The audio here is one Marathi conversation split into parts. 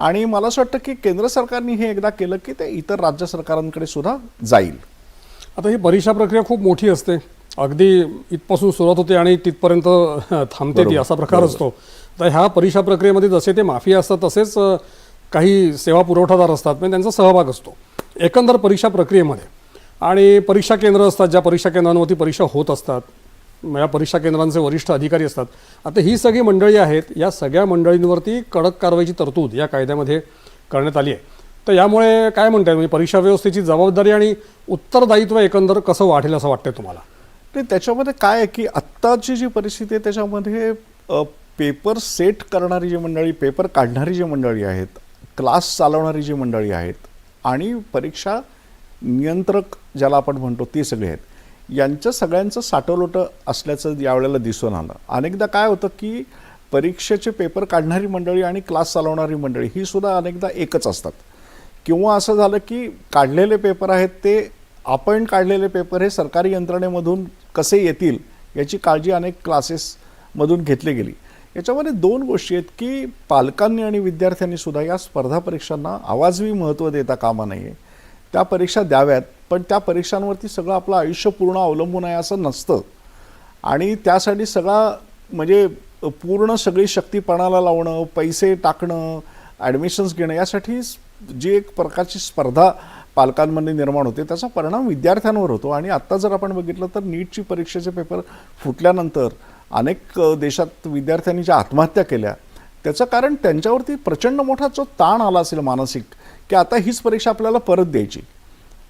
आणि मला असं वाटतं की केंद्र सरकारने हे एकदा केलं की ते इतर राज्य सरकारांकडे सुद्धा जाईल. आता ही परीक्षा प्रक्रिया खूप मोठी असते, अगदी इथपासून सुरुवात होते आणि तिथपर्यंत थांबते ती, असा प्रकार असतो. तर ह्या परीक्षा प्रक्रियेमध्ये जसे ते माफिया असतात तसेच काही सेवा पुरवठादार असतात, म्हणजे त्यांचा सहभाग असतो एकंदर परीक्षा प्रक्रियेमध्ये. आणि परीक्षा केंद्र असतात, ज्या परीक्षा केंद्रांवरती परीक्षा होत असतात, या परीक्षा केंद्रांचे वरिष्ठ अधिकारी असतात. आता ही सगळी मंडळी आहेत, या सगळ्या मंडळींवरती कडक कारवाईची तरतूद या कायद्यामध्ये करण्यात आली आहे. तर यामुळे काय म्हणताय, म्हणजे परीक्षा व्यवस्थेची जबाबदारी आणि उत्तरदायित्व एकंदर कसं वाढेल असं वाटतंय तुम्हाला? नाही, त्याच्यामध्ये काय आहे की आत्ताची जी परिस्थिती आहे त्याच्यामध्ये पेपर सेट करणारी जी मंडळी, पेपर काढणारी जी मंडळी आहेत, क्लास चालवणारी जी मंडळी आहेत आणि परीक्षा नियंत्रक ज्याला आपण म्हणतो ती सगळी आहेत, यांचं सगळ्यांचं साठवलोटं असल्याचं यावेळेला दिसून आलं. अनेकदा काय होतं की परीक्षेचे पेपर काढणारी मंडळी आणि क्लास चालवणारी मंडळी ही सुद्धा अनेकदा एकच असतात. किंवा असं झालं की काढलेले पेपर आहेत ते आपण काढलेले पेपर हे सरकारी यंत्रणेमधून कसे येतील याची काळजी अनेक क्लासेसमधून घेतली गेली. याच्यामध्ये दोन गोष्टी आहेत की पालकांनी आणि विद्यार्थ्यांनी सुद्धा या स्पर्धा परीक्षांना आवाजवी महत्त्व देता कामा नये. त्या परीक्षा द्याव्यात, पण त्या परीक्षांवरती सगळं आपलं आयुष्य पूर्ण अवलंबून आहे असं नसतं. आणि त्यासाठी सगळा म्हणजे पूर्ण सगळी शक्ती पणाला लावणं, पैसे टाकणं, ॲडमिशन्स घेणं, यासाठी जी एक प्रकारची स्पर्धा पालकांमध्ये निर्माण होते त्याचा परिणाम विद्यार्थ्यांवर होतो. आणि आत्ता जर आपण बघितलं तर नीटची परीक्षेचे पेपर फुटल्यानंतर अनेक देशात विद्यार्थ्यांनी ज्या आत्महत्या केल्या त्याचं कारण त्यांच्यावरती प्रचंड मोठा जो ताण आला असेल मानसिक, की आता हीच परीक्षा आपल्याला परत द्यायची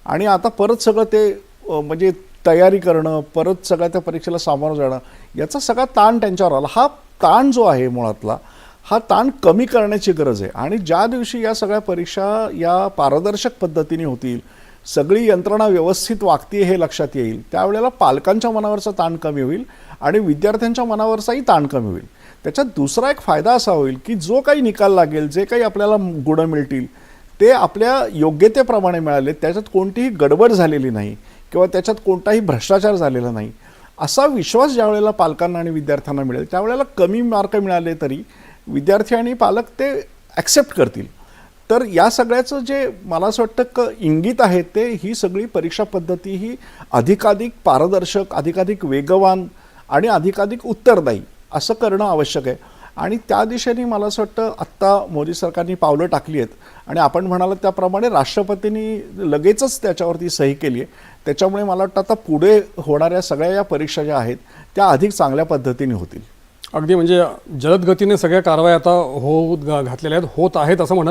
आणि आता परत सगळं ते म्हणजे तयारी करणं, परत सगळ्या त्या परीक्षेला सामोरं जाणं, याचा सगळा ताण त्यांच्यावर आला. हा ताण जो आहे मुळातला, हा ताण कमी करण्याची गरज आहे. आणि ज्या दिवशी या सगळ्या परीक्षा या पारदर्शक पद्धतीने होतील, सगळी यंत्रणा व्यवस्थित वागते हे लक्षात येईल, त्यावेळेला पालकांच्या मनावरचा ताण कमी होईल आणि विद्यार्थ्यांच्या मनावरचाही ताण कमी होईल. त्याच्यात दुसरा एक फायदा असा होईल की जो काही निकाल लागेल, जे काही आपल्याला गुण मिळतील ते आपल्या योग्यतेप्रमाणे मिळाले, त्याच्यात कोणतीही गडबड झालेली नाही किंवा त्याच्यात कोणताही भ्रष्टाचार झालेला नाही, असा विश्वास ज्या वेळेला पालकांना आणि विद्यार्थ्यांना मिळेल त्यावेळेला कमी मार्क मिळाले तरी विद्यार्थी आणि पालक ते ॲक्सेप्ट करतील. तर या सगळ्याचं जे मला असं वाटतं इंगित आहे ते ही सगळी परीक्षा पद्धती ही अधिकाधिक पारदर्शक, अधिकाधिक वेगवान आणि अधिकाधिक उत्तरदायी असं करणं आवश्यक आहे. आणि त्या दिशेने मला असं वाटतं आत्ता मोदी सरकारने पावलं टाकली आहेत आणि आपण म्हणाल त्याप्रमाणे राष्ट्रपतींनी लगेचच त्याच्यावरती सही केली आहे. त्याच्यामुळे मला वाटतं आता पुढे होणाऱ्या सगळ्या या परीक्षा ज्या आहेत त्या अधिक चांगल्या पद्धतीने होतील. अगदी म्हणजे जलद गतीने सगळ्या कारवाई आता घातलेल्या आहेत, होत आहेत असं म्हणा.